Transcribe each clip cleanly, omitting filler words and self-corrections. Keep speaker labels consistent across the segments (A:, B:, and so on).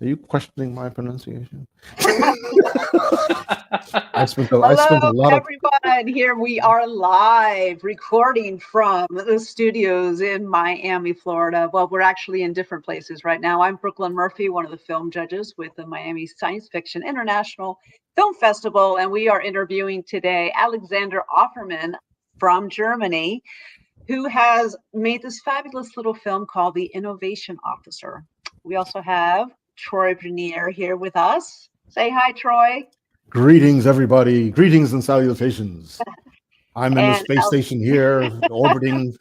A: Are you questioning my pronunciation? I spent
B: Hello,
A: a lot of
B: everyone. Here we are live recording from the studios in Miami, Florida. Well, we're actually in different places right now. I'm Brooklyn Murphy, one of the film judges with the Miami Science Fiction International Film Festival, and we are interviewing today Alexander Offerman from Germany, who has made this fabulous little film called The Innovation Officer. We also have Troy Brunier here with us. Say hi, Troy.
A: greetings, everybody. Greetings and salutations. I'm in the
B: And
A: space station here, orbiting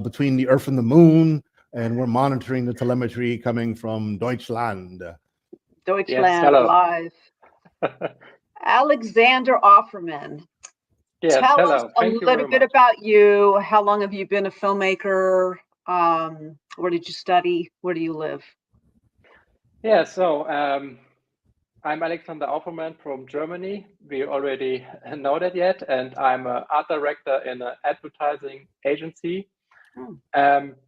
A: between the Earth and the Moon, and we're monitoring the telemetry coming from Deutschland.
B: Deutschland live. Alexander Offerman.
C: Yes,
B: Tell us
C: hello.
B: a
C: Thank you
B: little
C: very
B: bit
C: much.
B: about you. How long have you been a filmmaker? Where did you study? Where do you live?
C: Yeah, so I'm Alexander Offerman from Germany. We already know that yet, and I'm an art director in an advertising agency.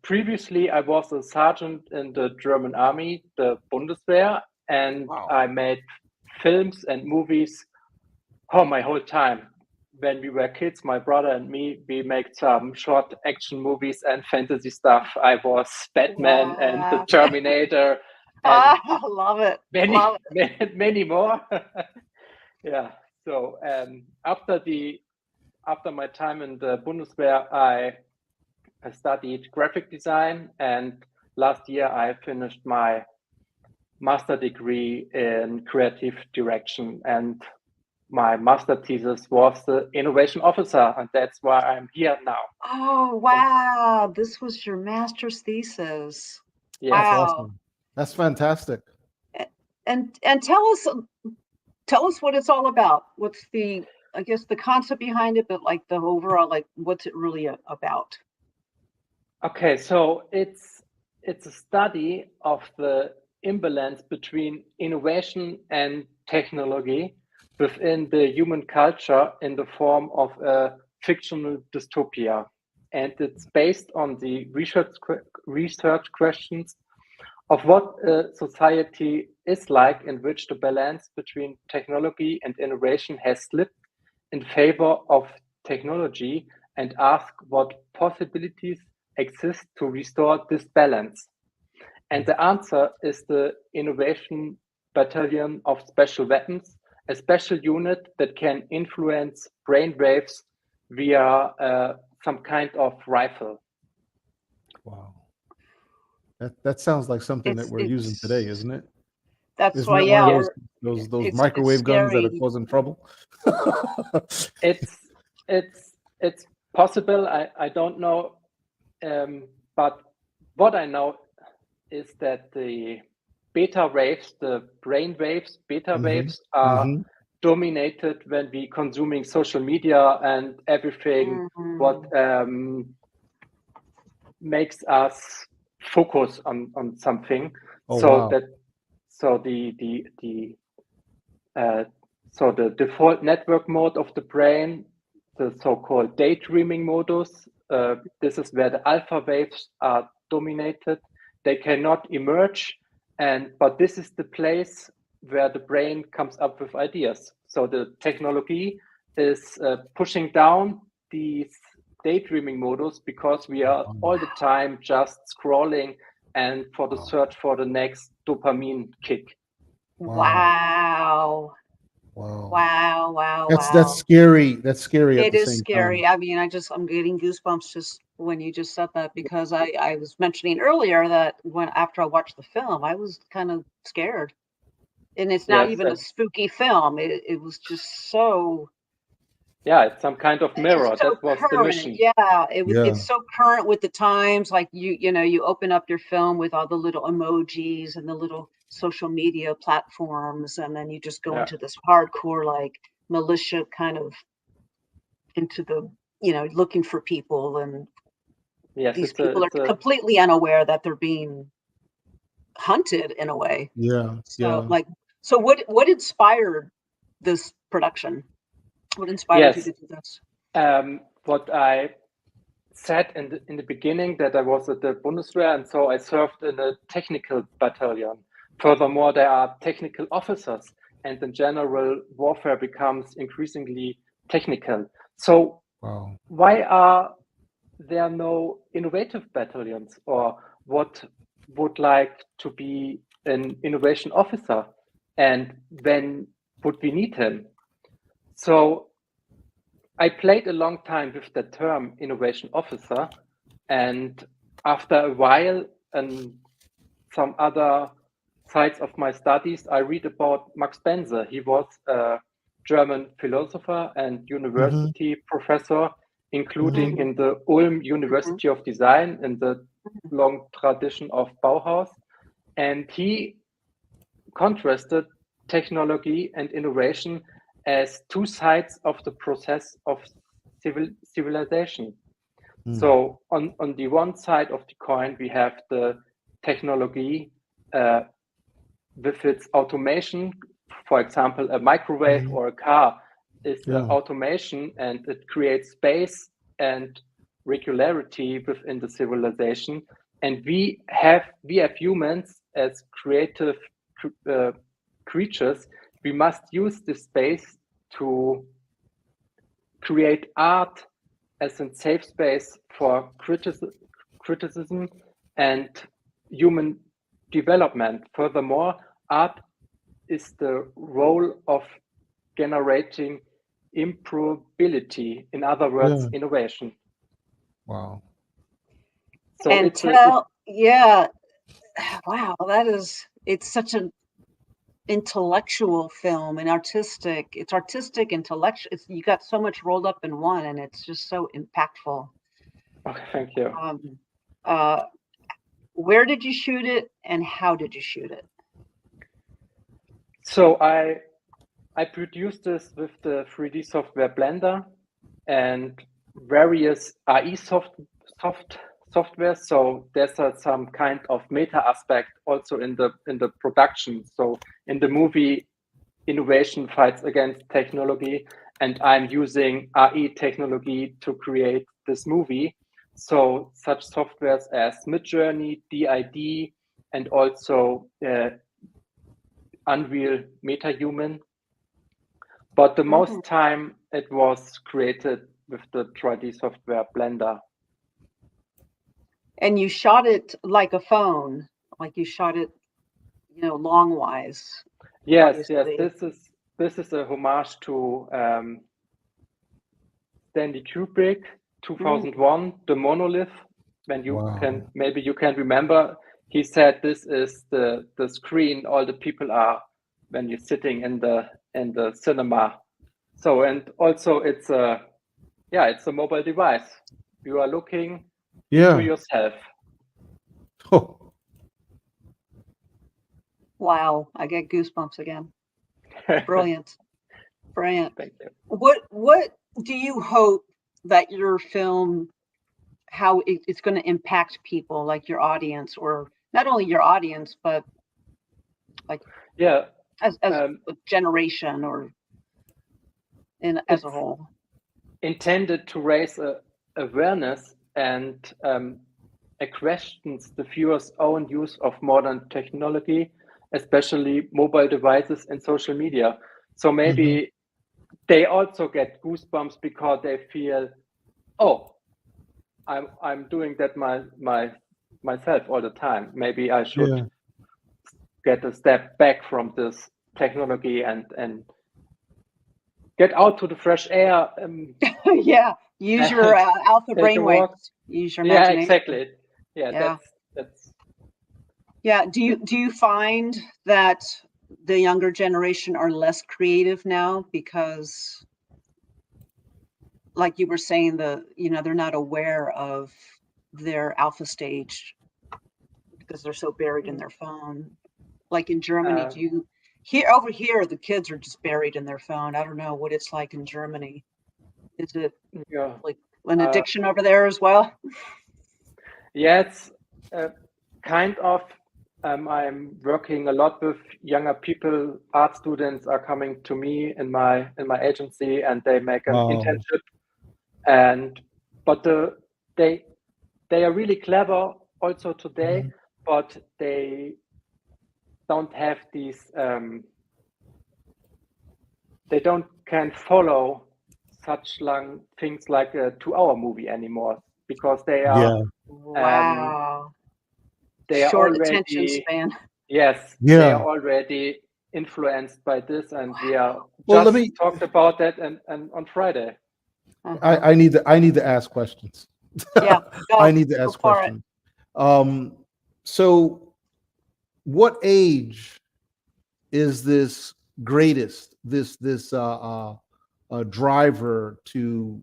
C: Previously, I was a sergeant in the German army, the Bundeswehr, and I made films and movies my whole time. When we were kids, my brother and me, we made some short action movies and fantasy stuff. I was Batman and the Terminator. And
B: I love it.
C: Many more. Yeah. So after my time in the Bundeswehr, I studied graphic design, and last year I finished my master degree in creative direction, and my master thesis was the innovation officer, and that's why I'm here now.
B: Oh, wow. This was your master's thesis.
C: Yes.
B: Wow.
A: That's awesome. That's fantastic.
B: And tell us what it's all about. What's the concept behind it, but like the overall, like what's it really about?
C: Okay, so it's a study of the imbalance between innovation and technology within the human culture in the form of a fictional dystopia. And it's based on the research questions of what a society is like in which the balance between technology and innovation has slipped in favor of technology, and ask what possibilities exist to restore this balance. And the answer is the Innovation Battalion of Special Weapons, a special unit that can influence brain waves via some kind of rifle.
A: Wow. That sounds like something that we're using today, isn't it?
B: That's
A: Isn't
B: why,
A: it one of those microwave guns that are causing trouble?
C: It's possible. I don't know, but what I know is that the beta waves, the brain waves, beta waves are dominated when we consuming social media and everything what makes us focus on something. So the default network mode of the brain, the so-called daydreaming modus, this is where the alpha waves are dominated. They cannot emerge, but this is the place where the brain comes up with ideas. So the technology is pushing down these daydreaming modus because we are all the time just scrolling and for the search for the next dopamine kick.
B: Wow.
A: That's scary. That's scary.
B: It is scary. I mean, I'm getting goosebumps just when you just said that, because I was mentioning earlier that after I watched the film, I was kind of scared. And it's not even a spooky film. It was just so.
C: Yeah, it's some kind of mirror.
B: So
C: that was
B: current.
C: the mission.
B: Yeah, it's so current with the times. Like you open up your film with all the little emojis and the little social media platforms, and then you just go into this hardcore like militia kind of into the looking for people, and these people are completely unaware that they're being hunted in a way. So what inspired this production? What inspired you to do this?
C: What I said in the beginning, that I was at the Bundeswehr, and so I served in a technical battalion. Furthermore, there are technical officers, and in general, warfare becomes increasingly technical. So
A: Wow.
C: why are there no innovative battalions, or what would like to be an innovation officer, and when would we need him? So I played a long time with the term innovation officer, and after a while and some other sides of my studies, I read about Max Bense. He was a German philosopher and university professor, including in the Ulm University of Design in the long tradition of Bauhaus. And he contrasted technology and innovation as two sides of the process of civilization. So on the one side of the coin, we have the technology with its automation. For example, a microwave or a car is automation, and it creates space and regularity within the civilization. And we have humans as creative creatures. We must use this space to create art as a safe space for criticism and human development. Furthermore, art is the role of generating improvability, in other words, innovation.
A: Wow.
C: So
B: And wow, it's such an intellectual film and artistic. It's artistic, intellectual. You got so much rolled up in one, and it's just so impactful.
C: Okay, thank you.
B: Where did you shoot it, and how did you shoot it?
C: So I produced this with the 3D software Blender and various AI software. So there's some kind of meta aspect also in the production. So in the movie, innovation fights against technology, and I'm using AI technology to create this movie. So such softwares as Midjourney, DID, and also Unreal MetaHuman. But the most time it was created with the 3D software Blender.
B: And you shot it like a phone, like you shot it, long wise.
C: Yes. This is a homage to Stanley Kubrick, 2001, The Monolith. When you maybe you can remember, he said this is the screen all the people are when you're sitting in the cinema. So, and also it's a mobile device. You are looking to yourself.
A: Oh.
B: Wow, I get goosebumps again. Brilliant.
C: Thank you.
B: What do you hope that your film, how it's going to impact people, like your audience, or not only your audience, but like as a generation or as a whole?
C: Intended to raise awareness and questions the viewers' own use of modern technology, especially mobile devices and social media. So maybe they also get goosebumps because they feel, oh, I'm doing that myself all the time. Maybe I should get a step back from this technology and get out to the fresh air.
B: Use your alpha brainwaves. Use your imagination.
C: Yeah, exactly. That's.
B: Yeah. Do you find that the younger generation are less creative now because, like you were saying, they're not aware of their alpha stage because they're so buried in their phone? Like in Germany, over here the kids are just buried in their phone. I don't know what it's like in Germany. Is it like an addiction over there as well?
C: Yeah, it's kind of. I'm working a lot with younger people. Art students are coming to me in my agency, and they make an internship. But they are really clever also today, but they don't have these. They don't can follow such long things like a 2-hour movie anymore because they are
B: Wow.
C: they are
B: Short attention
C: already
B: span.
C: yes
A: Yeah.
C: they are already influenced by this, and we are
A: Well,
C: just
A: let me-
C: talked about that and on Friday.
B: Uh-huh.
A: I need to ask questions.
B: Yeah, go.
A: I need to ask
B: Go for it.
A: questions. So what age is this greatest, this driver to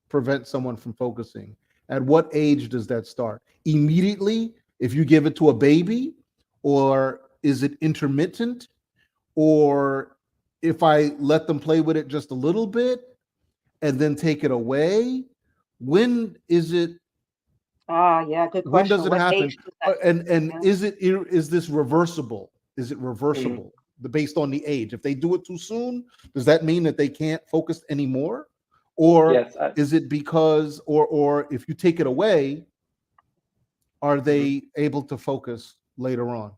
A: prevent someone from focusing? At what age does that start? Immediately, if you give it to a baby, or is it intermittent? Or if I let them play with it just a little bit and then take it away, when is it?
B: Yeah, good question.
A: When does it
B: What
A: happen?
B: age does that-
A: And
B: Yeah.
A: is this reversible? Is it reversible based on the age? If they do it too soon, does that mean that they can't focus anymore? Or
C: Yes,
A: is it because, or if you take it away, are they able to focus later on?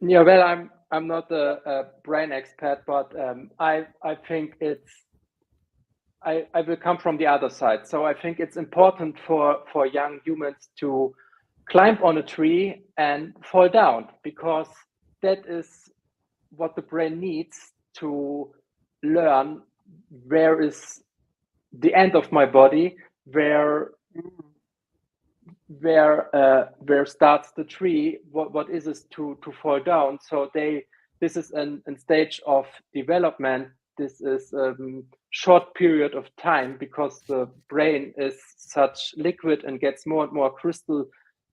C: yeah. Well, I'm not a brain expert, but I think it's. I will come from the other side. So I think it's important for young humans to climb on a tree and fall down, because that is what the brain needs to learn where is the end of my body, where starts the tree, what is it to fall down. So this is an stage of development. This is short period of time, because the brain is such liquid and gets more and more crystal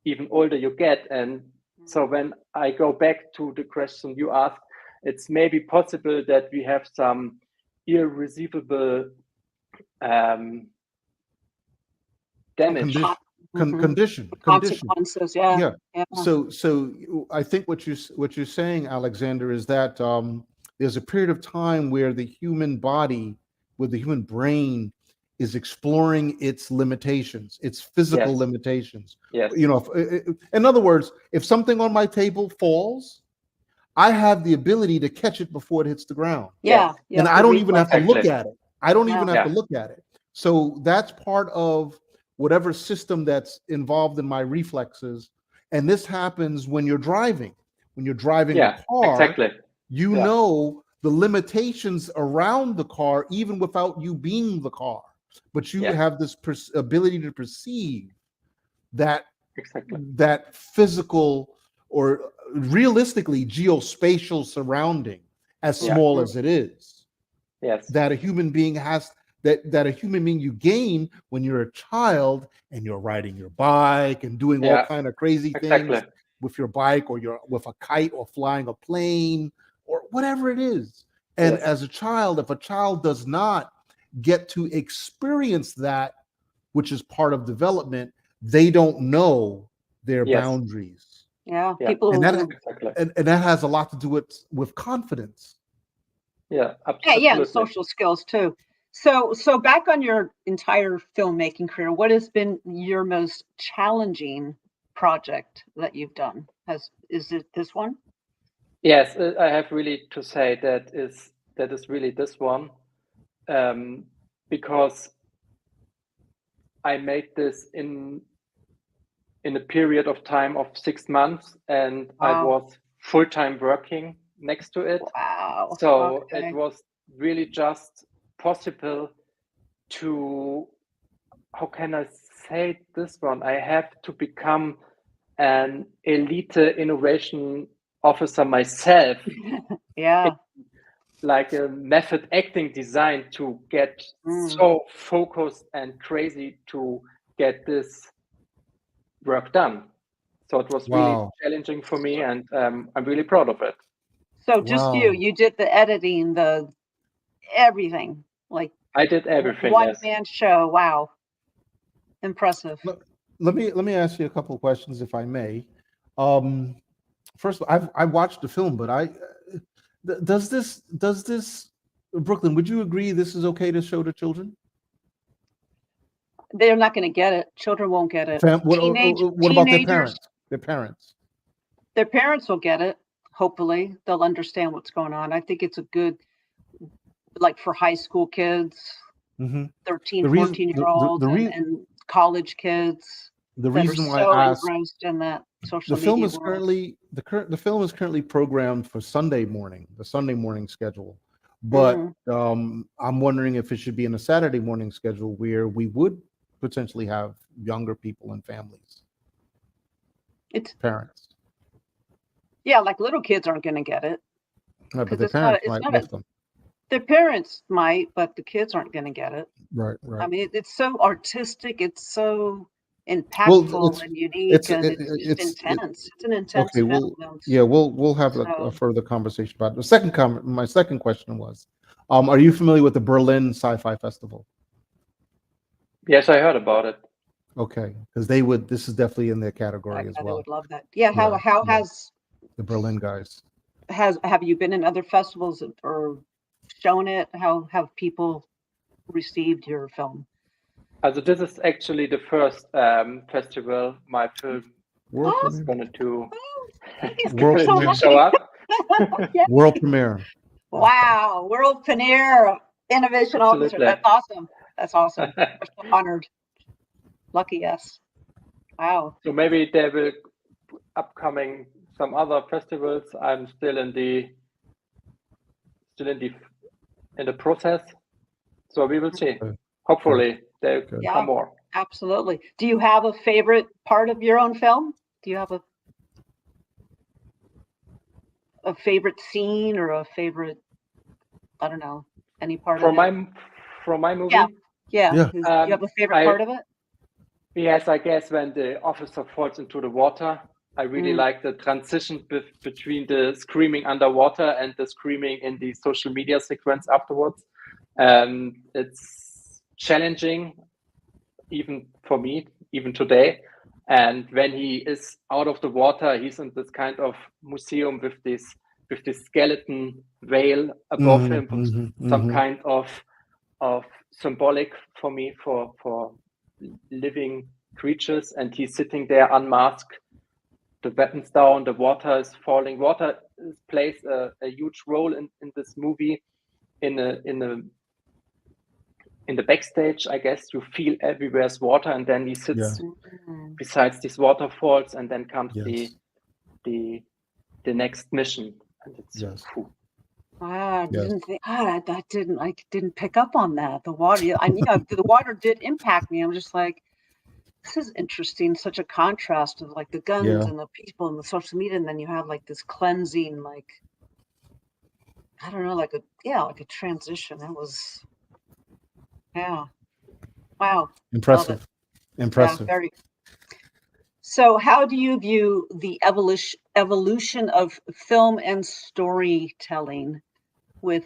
C: even older you get. And so when I go back to the question you asked, it's maybe possible that we have some irreversible damage.
A: Condition.
B: Consequences, yeah.
A: So I think what you're saying, Alexander, is that there's a period of time where the human body, where the human brain is exploring its limitations, its physical limitations.
C: Yes.
A: You know, in other words, if something on my table falls, I have the ability to catch it before it hits the ground.
B: Yeah.
A: And I don't even have to look
C: Exactly.
A: at it. I don't even have to look at it. So that's part of whatever system that's involved in my reflexes. And this happens when you're driving. When you're driving a car,
C: exactly.
A: You know the limitations around the car, even without you being the car. But you have this ability to perceive that that physical, or realistically geospatial surrounding, as small as it is.
C: Yes.
A: That a human being has, that a human being you gain when you're a child and you're riding your bike and doing all kind of crazy things with your bike, or you're with a kite, or flying a plane, or whatever it is. And as a child, if a child does not get to experience that, which is part of development, they don't know their boundaries.
B: People,
A: and that has a lot to do with confidence.
C: Yeah, absolutely.
B: Yeah, and social skills too. So back on your entire filmmaking career, what has been your most challenging project that you've done? Is it this one?
C: Yes, I have really to say that is really this one, because I made this in a period of time of 6 months, and I was full-time working next to it.
B: Wow.
C: So it was really just possible to, how can I say this one? I have to become an elite innovation officer myself. Like a method acting design to get so focused and crazy to get this work done. So it was really challenging for me, and I'm really proud of it.
B: So just you did the editing, the everything. Like
C: I did everything.
B: One man show. Wow. Impressive.
A: Let me ask you a couple of questions, if I may. First, I watched the film, but does this Brooklyn, would you agree this is okay to show to children?
B: They're not going to get it. Children won't get it.
A: What about their parents? Their parents.
B: Their parents will get it. Hopefully, they'll understand what's going on. I think it's a good, like for high school kids, 13, 14-year-olds, and college kids.
A: The reason why
B: so
A: I asked,
B: engrossed in that social
A: the film
B: media
A: is
B: world.
A: currently the film is currently programmed for Sunday morning, the Sunday morning schedule. But I'm wondering if it should be in a Saturday morning schedule where we would potentially have younger people and families.
B: It's
A: parents.
B: Yeah, like little kids aren't going to get it.
A: No, but their parents might with them.
B: Their parents might, but the kids aren't going to get it.
A: Right.
B: I mean, it's so artistic. It's so impactful and unique, it's intense. It's an intense film.
A: We'll have a further conversation about it. The second comment. My second question was, are you familiar with the Berlin Sci-Fi Festival?
C: Yes, I heard about it.
A: Okay, because they would. This is definitely in their category as well.
B: I would love that. Yeah. How has
A: the Berlin guys?
B: Have you been in other festivals or shown it? How have people received your film?
C: Also, this is actually the first festival my film is going to show up.
A: World premiere.
B: Wow, world premiere, innovation officer. That's awesome. That's awesome. We're so honored. Lucky us. Wow.
C: So maybe there will upcoming some other festivals. I'm still in the process. So we will see. Hopefully there come more.
B: Absolutely. Do you have a favorite part of your own film? Do you have a favorite scene or a favorite, I don't know, any part of it?
C: From my movie?
B: Yeah. Do you have a favorite part of it?
C: Yes, I guess when the officer falls into the water, I really like the transition between the screaming underwater and the screaming in the social media sequence afterwards. It's challenging, even for me, even today. And when he is out of the water, he's in this kind of museum with this skeleton whale above him, some kind of symbolic for me for living creatures, and he's sitting there unmasked, the weapons down, the water is falling. Water plays a huge role in this movie. In the backstage, I guess you feel everywhere's water, and then he sits besides these waterfalls, and then comes the next mission, and it's cool.
B: I didn't pick up on that. The water, the water did impact me. I'm just like, this is interesting. Such a contrast of like the guns and the people and the social media, and then you have like this cleansing, like I don't know, like a transition. That was, wow,
A: impressive.
B: Yeah, very. So, how do you view the evolution of film and storytelling with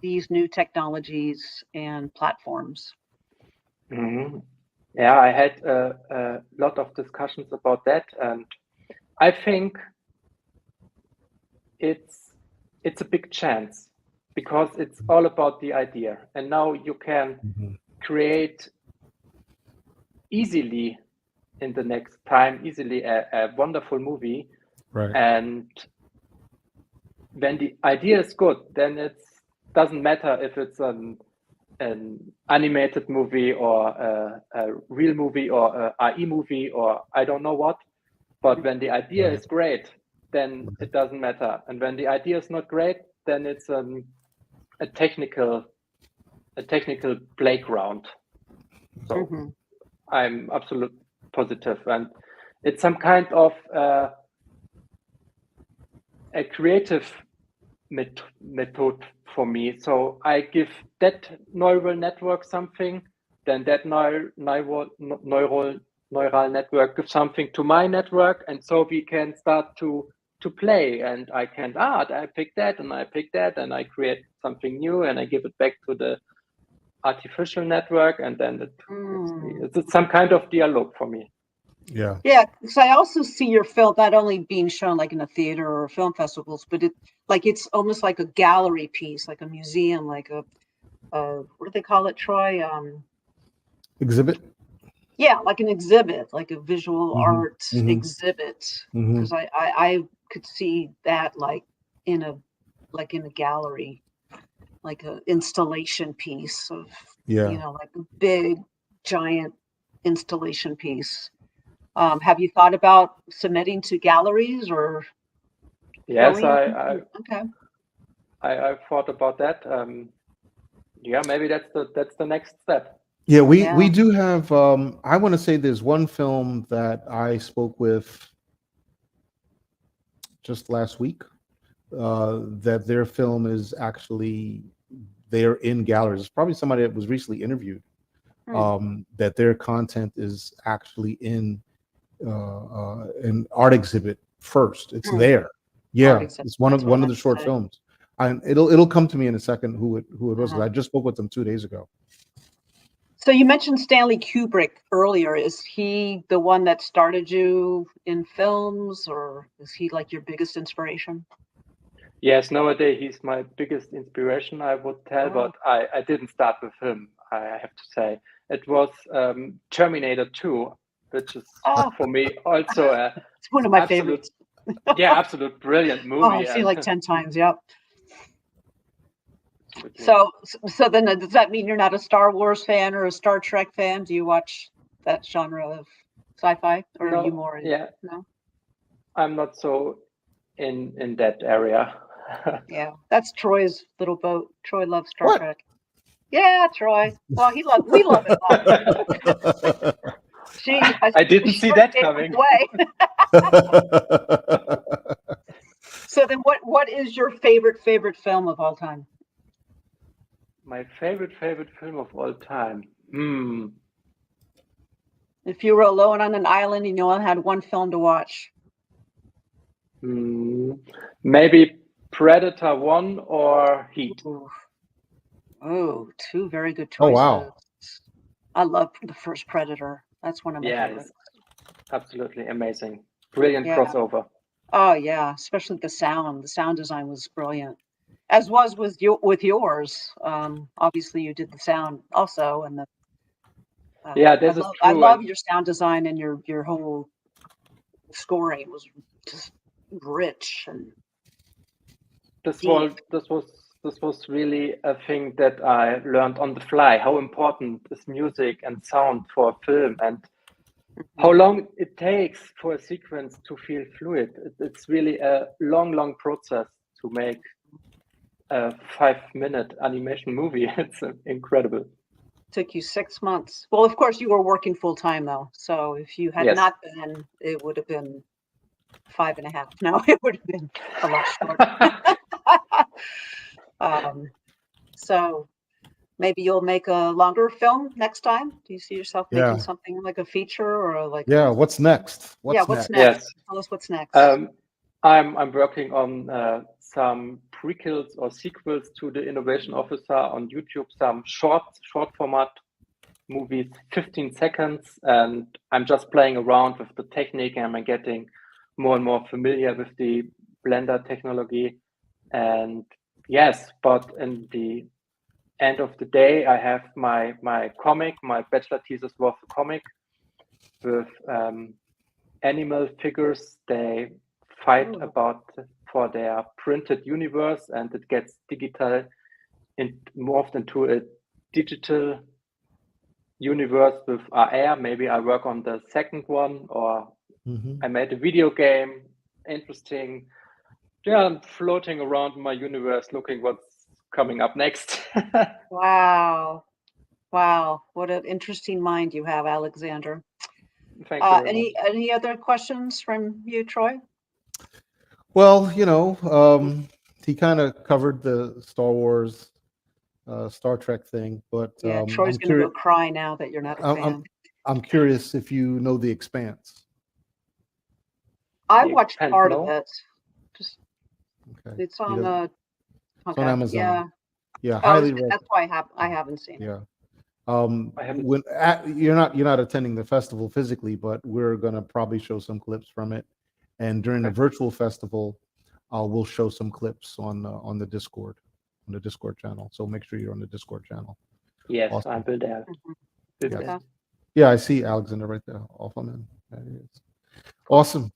B: these new technologies and platforms?
C: Yeah, I had a lot of discussions about that, and I think it's a big chance because it's all about the idea, and now you can create easily in the next time a wonderful movie,
A: right?
C: And when the idea is good, then it doesn't matter if it's an animated movie or a real movie or a IE movie or I don't know what. But when the idea is great, then it doesn't matter. And when the idea is not great, then it's a technical playground. So I'm absolutely positive, and it's some kind of a creative method for me. So I give that neural network something, then that neural network gives something to my network, and so we can start to play. And I can I pick that, and I pick that, and I create something new, and I give it back to the artificial network, and then it's some kind of dialogue for me.
A: Yeah,
B: because I also see your film not only being shown like in a theater or film festivals, but it's almost like a gallery piece, like a museum, like a what do they call it, Troy?
A: Exhibit.
B: Yeah, like an exhibit, like a visual art exhibit. Because I could see that like in a gallery, like an installation piece of, like a big giant installation piece. Have you thought about submitting to galleries or?
C: Yes,
B: Okay.
C: I thought about that. Yeah, maybe that's the next step.
A: Yeah, we do have. I want to say there's one film that I spoke with just last week. That their film is actually they're in galleries. It's probably somebody that was recently interviewed. That their content is actually in an art exhibit first. It's there. Yeah, it's one of the short films. It'll come to me in a second who it was. I just spoke with them 2 days ago.
B: So you mentioned Stanley Kubrick earlier. Is he the one that started you in films, or is he like your biggest inspiration?
C: Yes, nowadays he's my biggest inspiration, I would tell, but I didn't start with him, I have to say. It was Terminator 2, which is for me also
B: it's one of my favorites.
C: Absolute brilliant movie.
B: I've seen like 10 times, yep. So then does that mean you're not a Star Wars fan or a Star Trek fan? Do you watch that genre of sci-fi, or are you more no?
C: I'm not so in that area.
B: Yeah, that's Troy's little boat. Troy loves Star Trek. Yeah, Troy. Well, we love it.
C: I didn't see that coming.
B: So then what is your favorite film of all time?
C: My favorite film of all time.
B: If you were alone on an island and you only had one film to watch.
C: Maybe Predator 1 or Heat.
B: Oh, two very good choices.
A: Oh, wow.
B: I love the first Predator. That's one of my favorites.
C: Absolutely amazing. Brilliant crossover.
B: Oh, yeah. Especially the sound. The sound design was brilliant. As was with yours. Obviously, you did the sound also. And I love your sound design, and your whole scoring was just rich and
C: this was really a thing that I learned on the fly, how important is music and sound for a film, and how long it takes for a sequence to feel fluid. It's really a long process to make a 5-minute animation movie. It's incredible.
B: Took you 6 months. Well, of course, you were working full time though. So if you had not been, it would have been 5.5. No, it would have been a lot shorter. So maybe you'll make a longer film next time. Do you see yourself making something like a feature or like?
A: Yeah. What's next?
B: What's next?
C: Yes.
B: Tell us what's next.
C: I'm working on some prequels or sequels to The Innovation Officer on YouTube. Some short format movies, 15 seconds, and I'm just playing around with the technique, and I'm getting more and more familiar with the Blender technology. And yes, but in the end of the day, I have my comic. My bachelor thesis was a comic with animal figures. They fight for their printed universe, and it gets digital and morphed into a digital universe with AR. Maybe I work on the second one, or I made a video game. Interesting. Yeah, I'm floating around my universe, looking what's coming up next.
B: Wow. What an interesting mind you have, Alexander.
C: Thank you.
B: Any other questions from you, Troy?
A: Well, he kind of covered the Star Wars, Star Trek thing, but
B: Troy's going to go cry now that you're not a fan.
A: I'm curious if you know The Expanse.
B: I watched part of it. It's on
A: it's on Amazon.
B: Yeah,
A: highly.
B: That's why I haven't seen it.
A: Yeah. When you're not attending the festival physically, but we're gonna probably show some clips from it, and during the virtual festival, we'll show some clips on the Discord channel. So make sure you're on the Discord channel.
C: Yes, awesome. I will there.
A: Yeah, I see Alexander right there. Off on him. Awesome.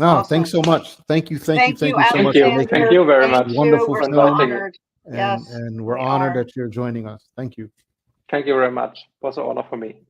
A: No,
B: Awesome.
A: thanks so much. Thank you so much.
C: Thank you very much.
A: Wonderful
B: We're
A: film.
B: honored.
A: And we're honored that you're joining us. Thank you.
C: Thank you very much. It was an honor for me.